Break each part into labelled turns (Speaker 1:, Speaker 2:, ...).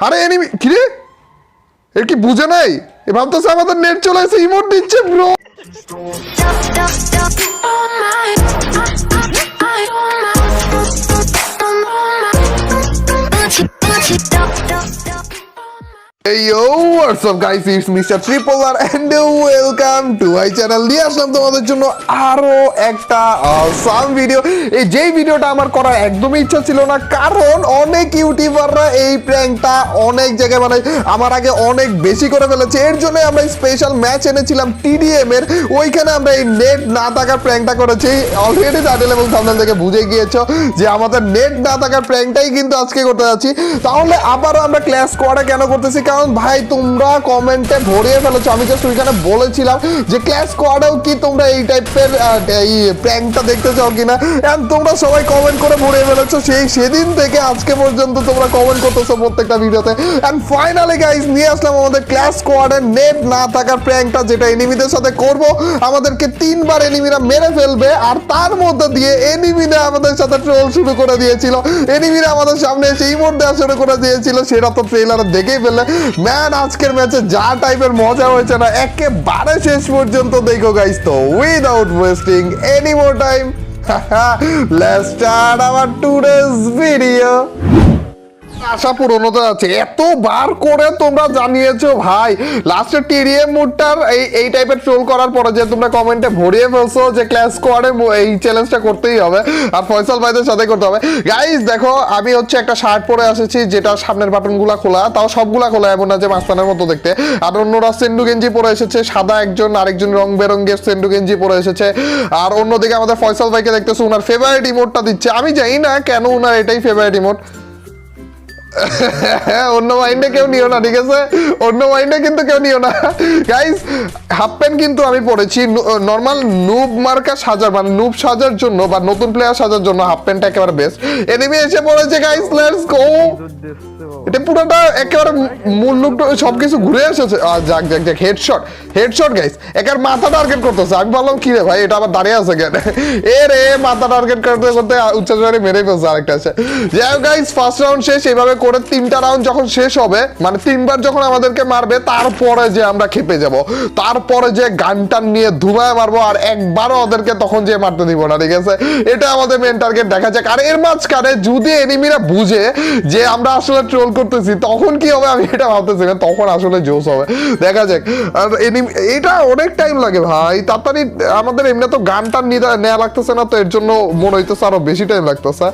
Speaker 1: আরে এনিমি কি রে, এর কি বুঝে নাই? এ ভাবতেছে আমাদের নেট চলে এসে ইমোট দিচ্ছে bro. Hey yo, what's up guys, it's Mr. Tripler and welcome to my channel. নিয়ে আসলাম তোমাদের জন্য আরো একটা সাম ভিডিও। এই যে ভিডিওটা আমার করার একদমই ইচ্ছা ছিল না, কারণ অনেক ইউটিউবাররা এই প্র্যাঙ্কটা অনেক জায়গায় মানে আমার আগে অনেক বেশি করে ফেলেছে। এর জন্য আমরা স্পেশাল ম্যাচ এনেছিলাম TDM এর, ওইখানে আমরা এই নেট না থাকার প্র্যাঙ্কটা করেছি। অলরেডি টাইটেল এবং থাম্বনেল থেকে বুঝে গিয়েছো যে আমাদের নেট না থাকার প্র্যাঙ্কটাই কিন্তু আজকে করতে যাচ্ছি। তাহলে আবারও আমরা ক্লাস স্কোয়াডে কেন করতেছি, কারণ ভাই তোমরা কমেন্টে ভরিয়ে ফেলেছো। আমি জাস্ট ওইখানে বলেছিলাম যে ক্লাস স্কোয়াডেও কি তোমরা এই টাইপের এই প্র্যাঙ্কটা দেখতে চাও কিনা, এন্ড তোমরা সবাই কমেন্ট করে ভরিয়ে ফেলেছো। সেদিন থেকে আজকে পর্যন্ত তোমরা কমেন্ট করতেছো প্রত্যেকটা ভিডিওতে। এন্ড ফাইনালি গাইস নিয়ে আসলাম আমাদের ক্লাস স্কোয়াডের নেট না থাকার প্র্যাঙ্কটা, যেটা এনিমিদের সাথে করব। আমাদেরকে 3 বার এনিমিরা মেরে ফেলবে, আর তার মধ্যে দিয়ে এনিমিরা আমাদের সাথে ট্রোল শুরু করে দিয়েছিল। এনিমিরা আমাদের সামনে এসে ইমোট দেওয়া শুরু করে দিয়েছিল, সেটা তো ট্রেলারে দেখেই ফেললে। ম্যান আজকের ম্যাচে যা টাইপের মজা হয়েছে না, একেবারে শেষ পর্যন্ত দেখো গাইস। তো without wasting any more time, let's start our today's video. আশা পূরণ হতে যাচ্ছে, এতবার করে তোমরা জানিয়েছো ভাই। লাস্টে TDM মুডটার এই টাইপের ট্রোল করার পরে যে তোমরা কমেন্টে ভরিয়ে ফেলছো যে ক্লাস স্কোয়াডে এই চ্যালেঞ্জটা করতেই হবে, আর ফয়সাল ভাইদের সাথে করতে হবে। গাইস দেখো, আমি হচ্ছে একটা শার্ট পরে এসেছি যেটা সামনের বাটনগুলা খোলা, তাও সবগুলা খোলা, এমন না যে মাস্তানের মতো দেখতে। আর অন্যরা সেন্ডু গেঞ্জি পরে এসেছে সাদা, একজন আরেকজন রং বেরঙ্গের সেন্ডু গেঞ্জি পরে এসেছে। আর অন্যদিকে আমাদের ফয়সাল ভাইকে দেখতেছো, ওনার ফেভারিট ইমোটটা দিচ্ছে। আমি জানি না কেন ওনার এটাই ফেভারিট ইমোট। অন্য মাইন্ডে কেউ নিও না, ঠিক আছে? অন্য মাইন্ডে কিন্তু কেউ নিও না গাইস। হাফ প্যান্ট কিন্তু আমি পরেছি নর্মাল নুব মার্কা সাজার, মানে নুব সাজার জন্য বা নতুন প্লেয়ার সাজার জন্য হাফ প্যান্টটা একেবারে বেস্ট। এনিমি এসে পড়েছে গাইস, লেটস গো। এটা পুরোটা একেবারে মূল লুক সবকিছু ঘুরে এসেছে। যাক যাক যাক, হেডশট গাইস, একের মাথা টার্গেট করতেছে। আমি বললাম কি রে ভাই, এটা আবার দাঁড়িয়ে আছে কেন? এ রে মাথা টার্গেট করতে করতে উচ্চস্বরে মেরে ফেলছে আরেকটা আছে। যাই হোক গাইস, ফার্স্ট রাউন্ড শেষ। এইভাবে করে 3টা রাউন্ড যখন শেষ হবে, মানে 3বার যখন আমাদেরকে মারবে, তারপরে যে আমরা খেপে যাব, তারপরে যে গানটান নিয়ে ধুমায় মারবো, আর একবারও ওদেরকে তখন যে মারতে দিব না, ঠিক আছে? এটা আমাদের মেন টার্গেট। দেখা যাক। আর এর মাঝখানে যদি এনিমিরা বুঝে যে আমরা আসলে ট্রোল করতেছি, তখন কি হবে আমি এটা ভাবতেছি না, তখন আসলে জোশ হবে। দেখা যাক। আর এটা অনেক টাইম লাগে ভাই, তাড়াতাড়ি আমাদের এমনি তো গানটান নেওয়া লাগতেছে না, তো এর জন্য মনে হইতেছে আরো বেশি টাইম লাগতেছে।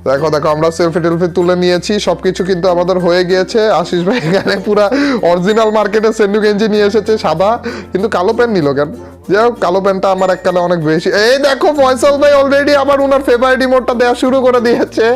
Speaker 1: দেখো দেখো, আমরা সেলফি টেলফি তুলে নিয়েছি, সবকিছু কিন্তু আমাদের হয়ে গিয়েছে। আশিস ভাই এখানে পুরা অরিজিনাল মার্কেটে সেন্ডু গেঞ্জি নিয়ে এসেছে সাদা, কিন্তু কালো প্যান্ট নিল কেন? যাই হোক, কালো প্যান্টটা আমার এককালে অনেক বেশি। এই দেখো ফয়সাল ভাই অলরেডি আবার ওনার ফেভারিট ইমোটটা দেওয়া শুরু করে দিয়েছে।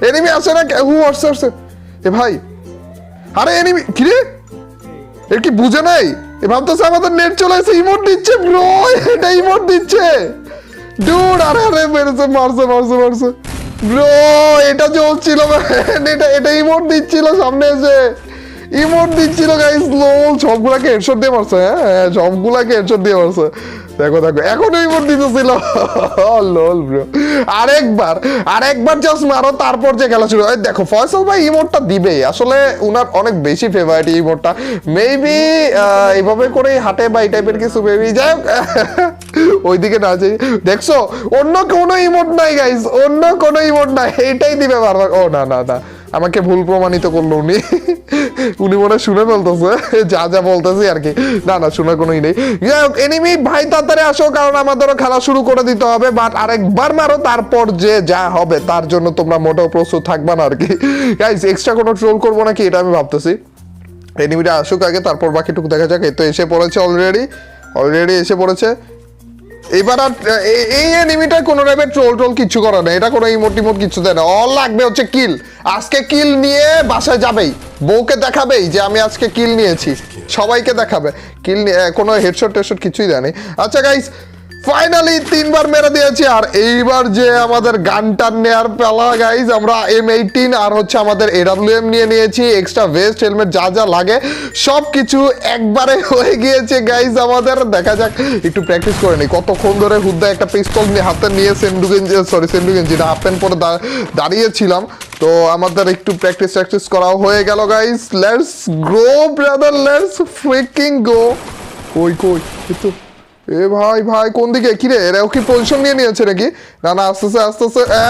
Speaker 1: এনিমি আসে না, হু আসছে এ ভাই। আরে এনিমি কি রে, এর কি বুঝে নাই? এ ভাবতেছে আমাদের নেট চলে এসে ইমোট দিচ্ছে ব্রো, এটা ইমোট দিচ্ছে ডুড। আরে আরে মেরেছে, মারছে ব্রো, এটা চলছিল, এটা ইমোট দিচ্ছিল, সামনে এসে ইমোট দিচ্ছিল গাইস। লোল, সবগুলাকে হেডশট দিয়ে মারছে। হ্যাঁ সবগুলাকে হেডশট দিয়ে মারছে। দেখো দেখো, এখনো ইমোট দিতেছিল। লোল ব্রো, আরেকবার জাস্ট মারো, তারপর যে খেলা শুরু। দেখো ফয়সাল ভাই ইমোটটা দিবেই, আসলে উনার অনেক বেশি ফেভারিট ইমোটটা। মেবি এইভাবে করে হাঁটে বা এই টাইপের কিছু, মেবি। যাই হোক, ওইদিকে না যাই। দেখছো, অন্য কোনো ইমোট নাই গাইস, অন্য কোনো ইমোট নাই, এইটাই দিবে বারবার। ও না না না, আমাকে ভুল প্রমাণিত করলো উনি মনে শুনে ফেলতেছে যা যা বলতেছি আর কি। না না, শোনার কোনোই নেই। যাই হোক, এনিমি ভাই তাড়াতাড়ি আসো, কারণ আমাদেরও খেলা শুরু করে দিতে হবে। বাট আরেকবার মারো, তারপর যে যা হবে তার জন্য তোমরা মোটেও প্রস্তুত থাকবা না আর কি। গাইস এক্সট্রা কোনো ট্রোল করবো নাকি, এটা আমি ভাবতেছি। এনিমিটা আসুক আগে, তারপর বাকিটুকু দেখা যাক। এই তো এসে পড়েছে, অলরেডি এসে পড়েছে। এবার এই এনিমিটা কোনো টাইপের ট্রোল কিচ্ছু করে না, এটা কোনো ইমোট কিছু দেয় না। অল লাগবে হচ্ছে কিল। আজকে কিল নিয়ে বাসায় যাবেই, বউকে দেখাবেই যে আমি আজকে কিল নিয়েছি, সবাইকে দেখাবে কিল নিয়ে। কোনো হেডশট টেডশট কিছুই দেয়নি। আচ্ছা গাইস, ফাইনালি 3বার মেরে দিয়েছি। আর এইবার যে আমাদের গানটার নেয়ার পেলা গাইজ, আমরা M18 আর হচ্ছে আমাদের AWM নিয়ে নিয়েছি, এক্সট্রা ভেস্ট হেলমেট যা যা লাগে সব কিছু একবারে হয়ে গিয়েছে গাইজ আমাদের। দেখা যাক, একটু প্র্যাকটিস করে নিই। কতক্ষণ ধরে হুদ্দা একটা পিস্তল হাতে নিয়ে সেন্ডু গেঞ্জি হাফ প্যান্ট পরে দাঁড়িয়েছিলাম। তো আমাদের একটু প্র্যাকটিস করা হয়ে গেল guys. Let's go brother, let's freaking go. কই একটু ভাই কোন দিকে? কিরে, এরাও কি পজিশন নিয়ে নিয়েছে নাকি? না আস্তে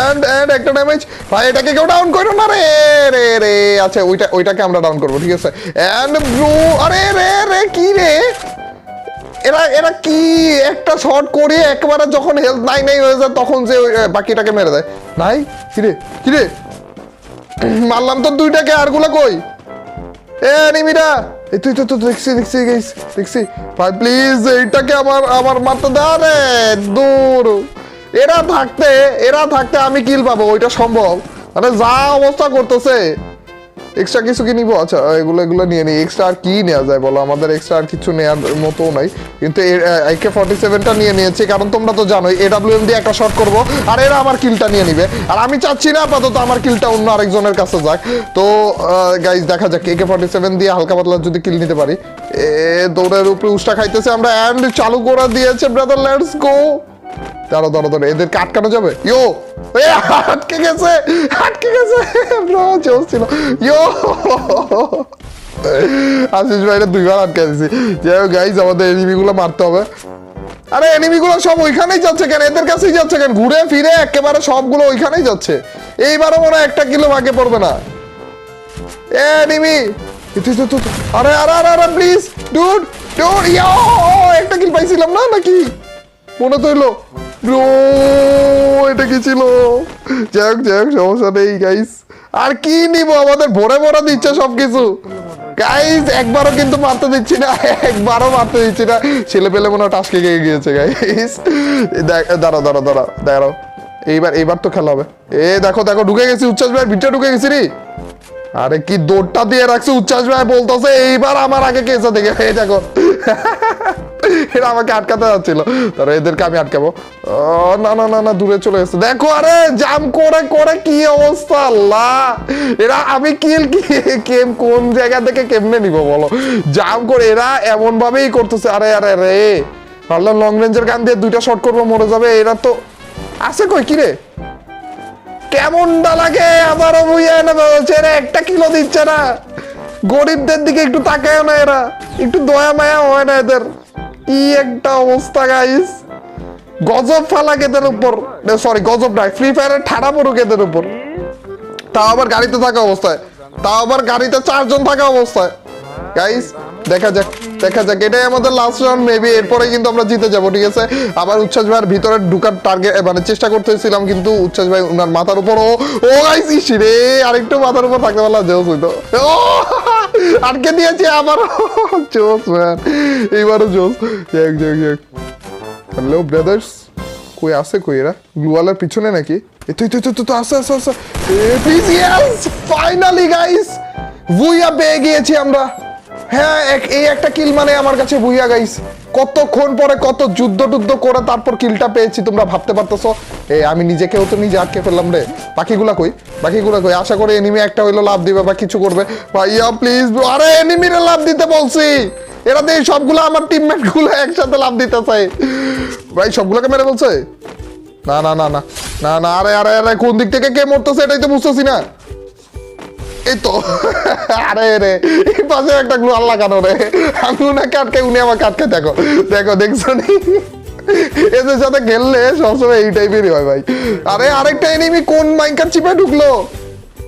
Speaker 1: এন্ড একটা ড্যামেজ। ভাই এটাকে কেউ ডাউন করো না রে। আচ্ছা ওইটাকে আমরা ডাউন করবো, ঠিক আছে। এন্ড ব্রো, আরে রে কি রে, এরা কি একটা শট করে একবারে যখন হেলথ নাই হয়ে যায় তখন যে বাকিটাকে মেরে দেয়। নাই কিরে মারলাম তো দুইটাকে, আরগুলা কই? নিমিরা তুই তো দেখছি ভাই, প্লিজ এইটাকে আমার মারতে দে দূর। এরা থাকতে আমি কিল পাবো, ওইটা সম্ভব? মানে যা অবস্থা করতেছে। এক্সট্রা কিছু কি নিবো? আচ্ছা এগুলো নিয়ে নিই। এক্সট্রা আর কি নেওয়া যায় বলো? আমাদের এক্সট্রা আর কিছু নেওয়ার মতো নাই, কিন্তু AK-47টা নিয়ে নিয়েছি, কারণ তোমরা তো জানোই AWM দিয়ে একটা শট করবো আর এরা আমার কিলটা নিয়ে নিবে। আর আমি চাচ্ছি না আপাতত আমার কিলটা অন্য আরেকজনের কাছে যাক। তো গাইজ দেখা যাক, AK-47 দিয়ে হালকা পাতলা যদি কিল নিতে পারি। দৌড়ের উপরে উষ্টা খাইতেছে আমরা, অ্যান্ড চালু করে দিয়েছে ব্রাদার। Let's go. দাঁড়ো এদেরকে আটকানো যাবে? আটকে গেছে ব্রো, জোস ছিল। আশিস ভাইরা 2বার আটকে দিছি। যাই হোক গাইজ, আমাদের এনিমিগুলো মারতে হবে। আরে এনিমিগুলো সব ওইখানেই যাচ্ছে কেন? এদের কাছেই যাচ্ছে কেন? ঘুরে ফিরে একেবারে সবগুলো ওইখানেই যাচ্ছে। এইবারও মনে হয় একটা কিলো আগে পড়বে না। এনিমি, আরে প্লিজ ডুড, একটা কিল পাইছিলাম না নাকি? মনে তো হইলো ব্রো, এটা কি ছিল? যাই হোক সমস্যা নেই গাইস। আর কি নিব? আমাদের ভরে দিচ্ছে সবকিছু গাইস। একবারও কিন্তু মারতে দিচ্ছি না, ছেলে পেলে মনে হয় টাস্কে গিয়েছে গাইস। দাঁড়াও এইবার তো খেলা হবে। দেখো ঢুকে গেছি, উচ্ছ্বাস ভাই ভিতরে ঢুকে গেছি রে। আরে কি দৌড়টা দিয়ে রাখছে উচ্ছ্বাস ভাই, বলতেছে এইবার আমার আগে কেসে দেখে। দেখো এরা আমাকে আটকাতে যাচ্ছিল, তারা এদেরকে আমি আটকাবো। না দূরে চলে গেছে। দেখো আরে জাম করে কি অবস্থা, আল্লাহ। এরা আমি কোন জায়গা থেকে কেমনে নিব বলো? জাম করে এরা এমন ভাবেই করতেছে। আরে ভাবলাম লং রেঞ্জের গান দিয়ে 2টা শট করবো, মরে যাবে। এরা তো আছে কই? কিরে কেমনটা লাগে? আবারও বুঝে না বলছে, এরা একটা কিলো দিচ্ছে না। গরিবদের দিকে একটু তাকায় না এরা, একটু দয়া মায়া হয় না এদের। কি একটা অবস্থা গাইস, গজব ফালাক এদের উপর। সরি গজব নাই, ফ্রি ফায়ারের ঠাড়া পড়ুক এদের উপর। তাও আবার গাড়িতে থাকা অবস্থায়, 4 জন থাকা অবস্থায়। গাইস দেখা যাক এটাই আমাদের লাস্ট রাউন্ড মেবি। এরপরে কিন্তু আমরা জিতে যাবো, ঠিক আছে। আবার উচ্ছ্বাস ভাইয়ের ভিতরে ঢুকার টার্গেট মানে চেষ্টা করতেছিলাম, কিন্তু উচ্ছ্বাস ভাই ওনার মাথার উপর ও গাইস রে, আরেকটু মাথার উপর থাকতে পারলাম, জোস হইতো। আটকে দিয়েছে আবার, জোস ম্যান, এইবারও জোস। যাক হ্যালো ব্রাদার্স, কই এরা? গ্লুওয়ালের পিছনে নাকি? তুই আসে প্লিজ। ইয়েস ফাইনালি গাইস, বুইয়া পেয়ে গিয়েছি আমরা। হ্যাঁ এই একটা কিল মানে আমার কাছে বুইয়া গাইস। কতক্ষণ পরে কত যুদ্ধ করে তারপর কিলটা পেয়েছি, তোমরা ভাবতে পারতেছো? আমি নিজেকেও তো নিজে আটকে ফেললাম রে। বাকিগুলা কই? আশা করি এনিমি একটা হইলো লাভ দিবে বা কিছু করবে। ভাইয়া প্লিজ, আরে এনিমিরে লাভ দিতে বলছি। এরা তো সবগুলো আমার টিমমেট গুলো একসাথে লাভ দিতে চাই। ভাই সবগুলোকে মেরে বলছে? না আরে কোন দিক থেকে কে মরতেছে এটাই তো বুঝতেছি না। এই তো আরে এই পাশে একটা গ্লুয়াল লাগানো রে। আমি উনাকে আটকে, উনি আমাকে আটকে। দেখছো নি? এদের সাথে খেললে সবসময় এই টাইপেরই হয় ভাই। আরে আরেকটা এনিমি কোন মাইনকার চিপে ঢুকলো?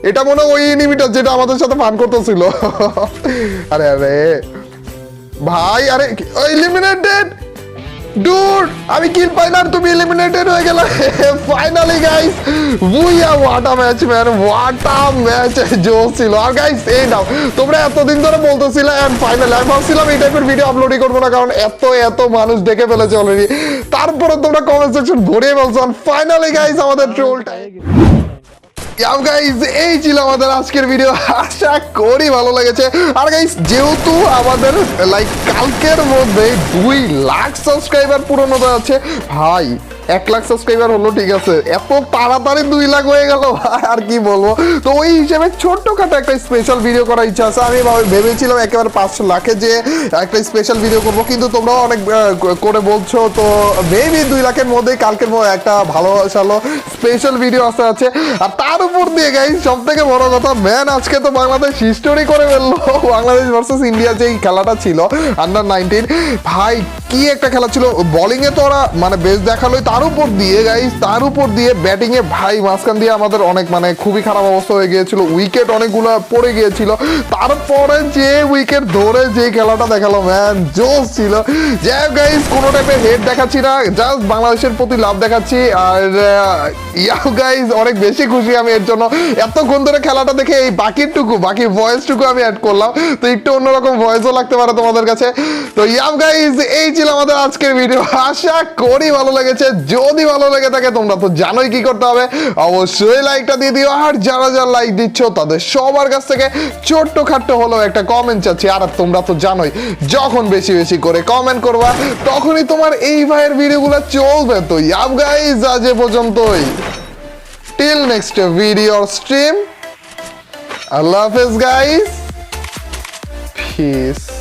Speaker 1: এটা মনে হয় ওই এনিমিটা যেটা আমাদের সাথে ফান করতেছিল। আরে ভাই, আরে এলিমিনেটেড ডুড, আমি কিল পাইলাম, তুমি এলিমিনেটেড হয়ে গেলে। Finally guys, booyah what a match man, what a match, জোস ছিল। আর গাইস এই নাও, তোমরা এতদিন ধরে বলতেছিলে, এন্ড ফাইনালি আমি ভাবছিলাম এই টাইপের ভিডিও আপলোডই করবো না, কারণ এত মানুষ দেখে ফেলেছে অলরেডি। তারপরে তোমরা কমেন্ট সেকশন ভরে বলছো। ফাইনালি গাইস আমাদের ট্রোলটা গাইস এই ছিল আমাদের আজকের ভিডিও, আশা করি ভালো লেগেছে। আর গাইস যেহেতু আমাদের লাইক কালকের মধ্যে 2 লাখ সাবস্ক্রাইবার পূরণ হতে যাচ্ছে, ভাই 1 লাখ সাবস্ক্রাইবার হলো ঠিক আছে, এত তাড়াতাড়ি 2 লাখ হয়ে গেল আর কি বলবো। তো ওই হিসেবে ছোট্টখাটো একটা স্পেশাল ভিডিও করার ইচ্ছা আছে। আমি ভেবেছিলাম একেবারে 5 লাখে যে একটা স্পেশাল ভিডিও করবো, কিন্তু তোমরাও অনেক করে বলছো, তো মেবি 2 লাখের মধ্যেই কালকের একটা ভালো সালো স্পেশাল ভিডিও আসতে আছে। আর তার উপর দিয়ে গাইস সব থেকে বড় কথা, ম্যান আজকে তো বাংলাদেশ হিস্টোরি করে ফেললো। বাংলাদেশ ভার্সেস ইন্ডিয়া যে খেলাটা ছিল আন্ডার 19, ভাই কি একটা খেলা ছিল। বোলিং এ তো ওরা মানে বেশ দেখালোই, তার উপর দিয়ে গাইস তার উপর দিয়ে ব্যাটিং এ ভাই মাঝখান দিয়ে আমাদের অনেক মানে খুবই খারাপ অবস্থা হয়ে গিয়েছিল, উইকেট অনেকগুলো পড়ে গিয়েছিল। তারপরে যে উইকেট ধরে যে খেলাটা দেখালো ম্যান, জোস ছিল। যাই হোক গাইস কোনো টাইপের হেড দেখাচ্ছি না, জাস্ট বাংলাদেশের প্রতি লাভ দেখাচ্ছি। আর গাইস অনেক বেশি খুশি আমি এর জন্য, এতক্ষণ ধরে খেলাটা দেখে এই বাকি ভয়েসটুকু আমি অ্যাড করলাম, তো একটু অন্যরকম ভয়েসও লাগতে পারে তোমাদের কাছে। তো গাইস এই ছিল আমাদের আজকের ভিডিও, আশা করি ভালো লেগেছে। যদি ভালো লেগে থাকে তোমরা তো জানোই কি করতে হবে, অবশ্যই লাইকটা দিয়ে দিও। আর যারা যারা লাইক দিচ্ছ তাদের সবার কাছ থেকে ছোট্ট খাট্ট হলেও একটা কমেন্ট চাচ্ছি। আর তোমরা তো জানোই যখন বেশি বেশি করে কমেন্ট করবা তখনই তোমার এই ভাইয়ের ভিডিওগুলো চলবে। তো গাইস আজ এ পর্যন্তই, till next video or stream, Allah Hafiz guys, peace.